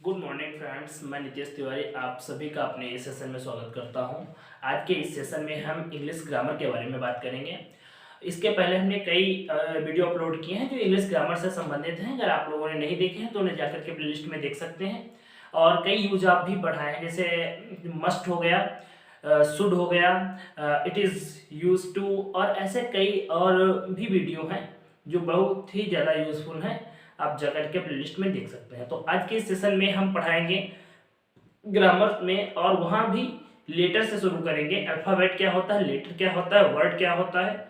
Good morning friends, मैं नितेश तिवारी आप सभी का अपने इस सेशन में स्वागत करता हूं। आज के इस सेशन में हम इंग्लिश ग्रामर के बारे में बात करेंगे। इसके पहले हमने कई वीडियो अपलोड किए हैं जो इंग्लिश ग्रामर से संबंधित हैं। अगर आप लोगों ने नहीं देखे हैं तो उन्हें जाकर के प्लेलिस्ट में देख सकते हैं। और कई यूज आप भी पढ़ाए हैं, जैसे मस्ट हो गया, शुड हो गया, इट इज़ यूज टू, और ऐसे कई और भी वीडियो हैं जो बहुत ही ज़्यादा यूजफुल हैं। आप जाकर के प्लेलिस्ट में देख सकते हैं। तो आज के इस सेशन में हम पढ़ाएंगे ग्रामर में, और वहाँ भी लेटर से शुरू करेंगे। अल्फ़ाबेट क्या होता है, लेटर क्या होता है, वर्ड क्या होता है,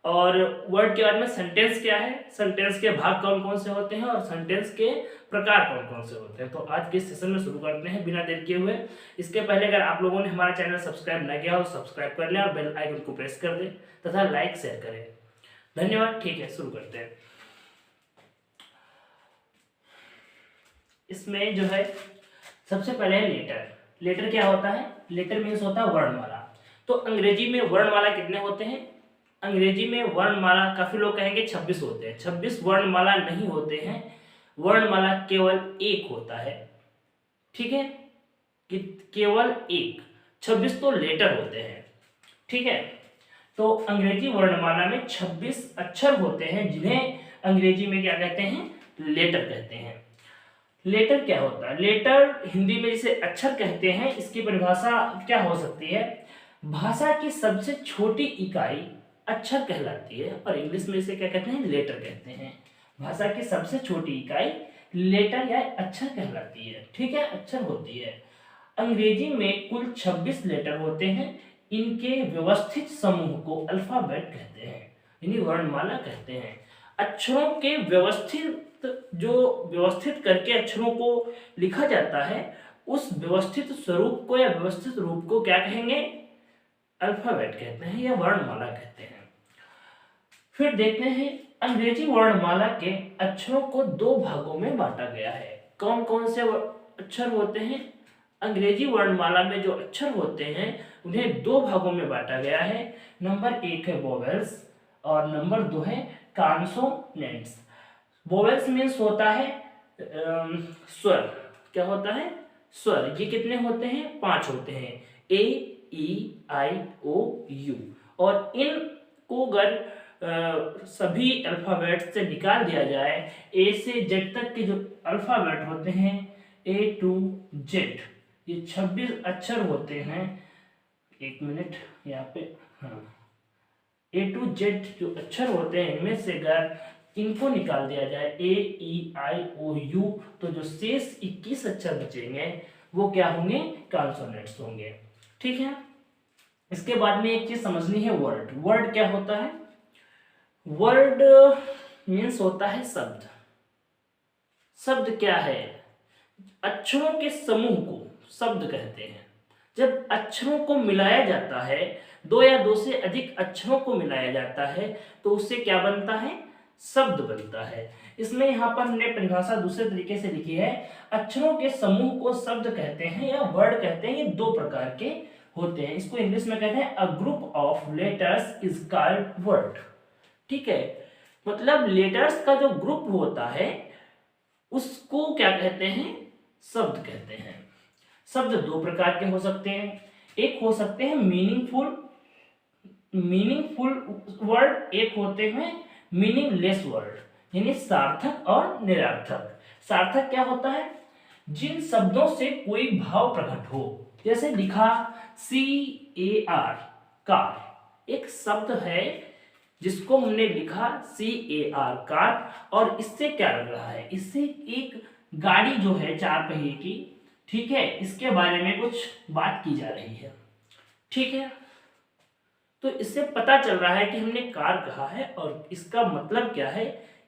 और वर्ड के बाद में सेंटेंस क्या है, सेंटेंस के भाग कौन कौन से होते हैं, और सेंटेंस के प्रकार कौन कौन से होते हैं। तो आज के सेशन में शुरू करते हैं बिना देर किए हुए। इसके पहले अगर आप लोगों ने हमारा चैनल सब्सक्राइब न किया हो तो सब्सक्राइब कर लें और बेल आइकन को प्रेस कर दें तथा लाइक शेयर करें। धन्यवाद। ठीक है, शुरू करते हैं। इसमें जो है सबसे पहले है लेटर। लेटर क्या होता है? लेटर मीन्स होता है वर्णमाला। तो अंग्रेजी में वर्णमाला कितने होते हैं? अंग्रेजी में वर्णमाला काफी लोग कहेंगे 26 होते हैं। 26 वर्णमाला नहीं होते हैं, वर्णमाला केवल एक होता है। ठीक है, कि केवल एक। 26 तो लेटर होते हैं। ठीक है, तो अंग्रेजी वर्णमाला में 26 अक्षर होते हैं जिन्हें अंग्रेजी में क्या कहते हैं? लेटर कहते हैं। लेटर क्या होता है? लेटर हिंदी में जिसे अक्षर कहते हैं, इसकी परिभाषा क्या हो सकती है? भाषा की सबसे छोटी इकाई अक्षर कहलाती है, और इंग्लिश में इसे क्या कहते हैं? लेटर कहते हैं। भाषा की सबसे छोटी इकाई लेटर या अक्षर कहलाती है। ठीक है, अक्षर होती है। अंग्रेजी में कुल 26 लेटर होते हैं। इनके व्यवस्थित समूह को अल्फाबेट कहते हैं, यानी वर्णमाला कहते हैं। अक्षरों के व्यवस्थित, जो व्यवस्थित करके अक्षरों को लिखा जाता है, उस व्यवस्थित स्वरूप को या व्यवस्थित रूप को क्या कहेंगे? अल्फाबेट कहते हैं या वर्णमाला कहते हैं। फिर देखते हैं अंग्रेजी वर्णमाला के अक्षरों को दो भागों में बांटा गया है। कौन कौन से अक्षर होते हैं? अंग्रेजी वर्णमाला में जो अक्षर होते हैं उन्हें दो भागों में बांटा गया है। नंबर 1 है वोवेल्स और नंबर 2 है कॉन्सोनेंट्स। वोवेल्स मीन्स होता है स्वर। क्या होता है? स्वर। ये कितने होते हैं? 5 होते हैं। ए, ई, आई, ओ, यू। और इन को अगर सभी अल्फाबेट से निकाल दिया जाए, ए से जेड तक के जो अल्फाबेट होते हैं, ए टू जेड, ये 26 अक्षर होते हैं। एक मिनट यहाँ पे, हाँ, ए टू जेड जो अक्षर होते हैं इनमें से अगर इनको निकाल दिया जाए, ए, ई, आई, ओ, यू, तो जो शेष 21 अक्षर बचेंगे वो क्या होंगे? कॉन्सोनेंट्स होंगे। ठीक है, इसके बाद में एक चीज समझनी है, वर्ड। वर्ड क्या होता है? वर्ड मीन्स होता है शब्द। शब्द क्या है? अक्षरों के समूह को शब्द कहते हैं। जब अक्षरों को मिलाया जाता है, दो या दो से अधिक अक्षरों को मिलाया जाता है, तो उससे क्या बनता है? शब्द बनता है। इसमें यहाँ पर हमने परिभाषा दूसरे तरीके से लिखी है। अक्षरों के समूह को शब्द कहते हैं या वर्ड कहते हैं। ये दो प्रकार के होते हैं। इसको इंग्लिश में कहते हैं a group of letters is called word. ठीक है, मतलब लेटर्स का जो ग्रुप होता है उसको क्या कहते हैं? शब्द कहते हैं। शब्द दो प्रकार के हो सकते हैं। एक हो सकते हैं मीनिंगफुल वर्ड, एक होते हैं मीनिंगलेस वर्ड, यानी सार्थक और निरर्थक। सार्थक क्या होता है? जिन शब्दों से कोई भाव प्रकट हो। जैसे लिखा CAR, कार, एक शब्द है जिसको हमने लिखा CAR, कार, और इससे क्या लग रहा है? इससे एक गाड़ी जो है 4 पहिए की, ठीक है, इसके बारे में कुछ बात की जा रही है। ठीक है, तो इससे पता चल रहा है कि हमने कार कहा है और इसका मतलब क्या है?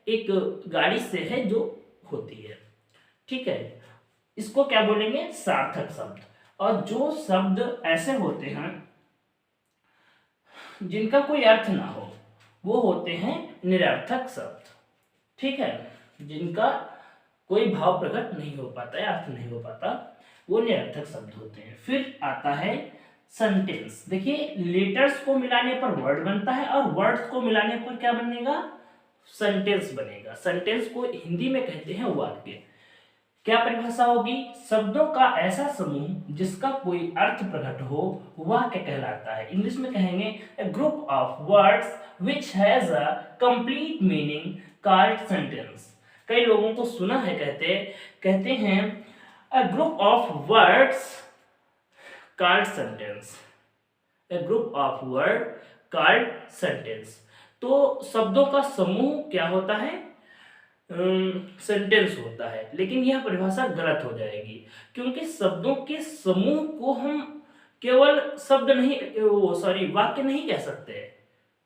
एक गाड़ी से है जो होती है। ठीक है, इसको क्या बोलेंगे? सार्थक शब्द। और जो शब्द ऐसे होते हैं जिनका कोई अर्थ ना हो, वो होते हैं निरर्थक शब्द। ठीक है, जिनका कोई भाव प्रकट नहीं हो पाता है, अर्थ नहीं हो पाता, वो निरर्थक शब्द होते हैं। फिर आता है सेंटेंस। देखिए, लेटर्स को मिलाने पर वर्ड बनता है और वर्ड्स को मिलाने पर क्या बनेगा? सेंटेंस बनेगा। सेंटेंस को हिंदी में कहते हैं वाक्य। क्या परिभाषा होगी? शब्दों का ऐसा समूह जिसका कोई अर्थ प्रकट हो वह क्या कहलाता है? इंग्लिश में कहेंगे a group of words which has a complete meaning called sentence। कई लोगों को सुना है कहते हैं a group of words called sentence, a group of word called sentence। तो शब्दों का समूह क्या होता है? सेंटेंस होता है। लेकिन यह परिभाषा गलत हो जाएगी, क्योंकि शब्दों के समूह को हम केवल शब्द नहीं वाक्य नहीं कह सकते,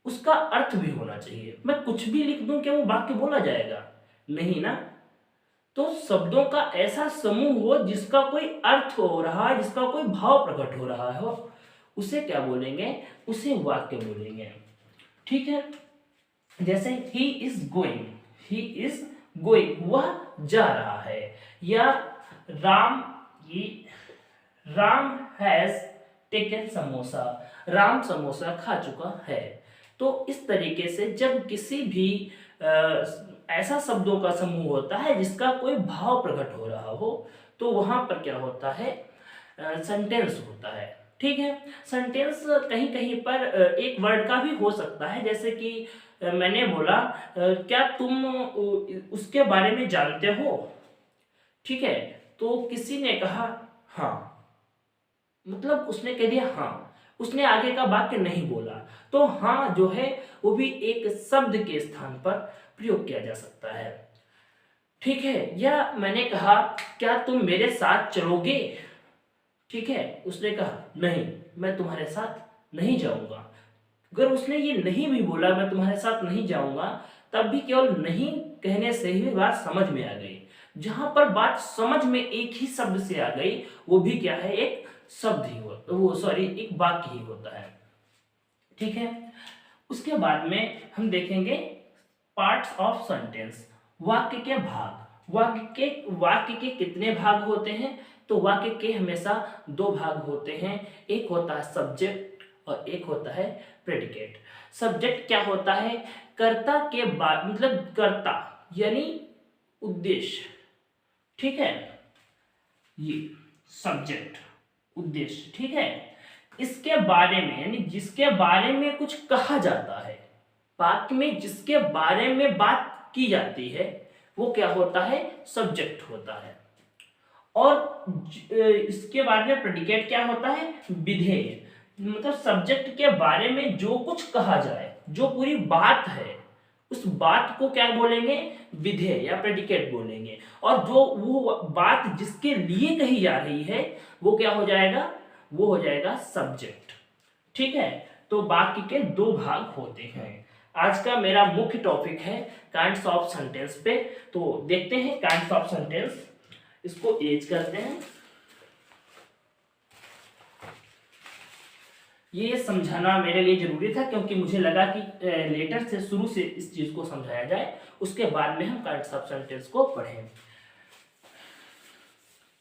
उसका अर्थ भी होना चाहिए। मैं कुछ भी लिख दूं, क्या वो वाक्य बोला जाएगा? नहीं ना। तो शब्दों का ऐसा समूह हो जिसका कोई अर्थ हो रहा है, जिसका कोई भाव प्रकट हो रहा हो, उसे क्या बोलेंगे? उसे वाक्य बोलेंगे। ठीक है। जैसे he is going, he is going, वह जा रहा है। या राम हैज टेकन समोसा, राम समोसा खा चुका है। तो इस तरीके से जब किसी भी ऐसा शब्दों का समूह होता है जिसका कोई भाव प्रकट हो रहा हो, तो वहां पर क्या होता है? सेंटेंस होता है। ठीक है। सेंटेंस कहीं कहीं पर एक वर्ड का भी हो सकता है, जैसे कि मैंने बोला क्या तुम उसके बारे में जानते हो? ठीक है। तो किसी ने कहा हाँ, मतलब उसने कह दिया हाँ, उसने आगे का वाक्य नहीं बोला। तो हाँ जो है वो भी एक शब्द के स्थान पर प्रयोग किया जा सकता है। ठीक है। या मैंने कहा क्या तुम मेरे साथ चलोगे? ठीक है। उसने कहा नहीं, मैं तुम्हारे साथ नहीं जाऊंगा। अगर उसने ये नहीं भी बोला मैं तुम्हारे साथ नहीं जाऊंगा, तब भी केवल नहीं कहने से ही बात समझ में आ गई। जहां पर बात समझ में एक ही शब्द से आ गई, वो भी क्या है? एक शब्द ही एक वाक्य ही होता है। ठीक है। उसके बाद में हम देखेंगे पार्ट्स ऑफ सेंटेंस, वाक्य के भाग। वाक्य के कितने भाग होते हैं? तो वाक्य के हमेशा दो भाग होते हैं, एक होता है सब्जेक्ट और एक होता है प्रेडिकेट। सब्जेक्ट क्या होता है? कर्ता के बाद, मतलब कर्ता यानी उद्देश्य। ठीक है। ये सब्जेक्ट उद्देश्य। ठीक है। इसके बारे में यानी जिसके बारे में कुछ कहा जाता है, वाक्य में जिसके बारे में बात की जाती है, वो क्या होता है? सब्जेक्ट होता है। और इसके बाद में प्रेडिकेट क्या होता है? विधेय। मतलब सब्जेक्ट के बारे में जो कुछ कहा जाए, जो पूरी बात है, उस बात को क्या बोलेंगे? विधेय या प्रेडिकेट बोलेंगे। और जो वो बात जिसके लिए कही जा रही है, वो क्या हो जाएगा? वो हो जाएगा सब्जेक्ट। ठीक है। तो वाक्य के दो भाग होते हैं। आज का मेरा मुख्य टॉपिक है काइंड्स ऑफ सेंटेंस पे। तो देखते हैं काइंड्स ऑफ सेंटेंस, इसको एज करते हैं। ये समझाना मेरे लिए जरूरी था, क्योंकि मुझे लगा कि लेटर से शुरू से इस चीज को समझाया जाए, उसके बाद में हम काइंड्स ऑफ सेंटेंस को पढ़ें।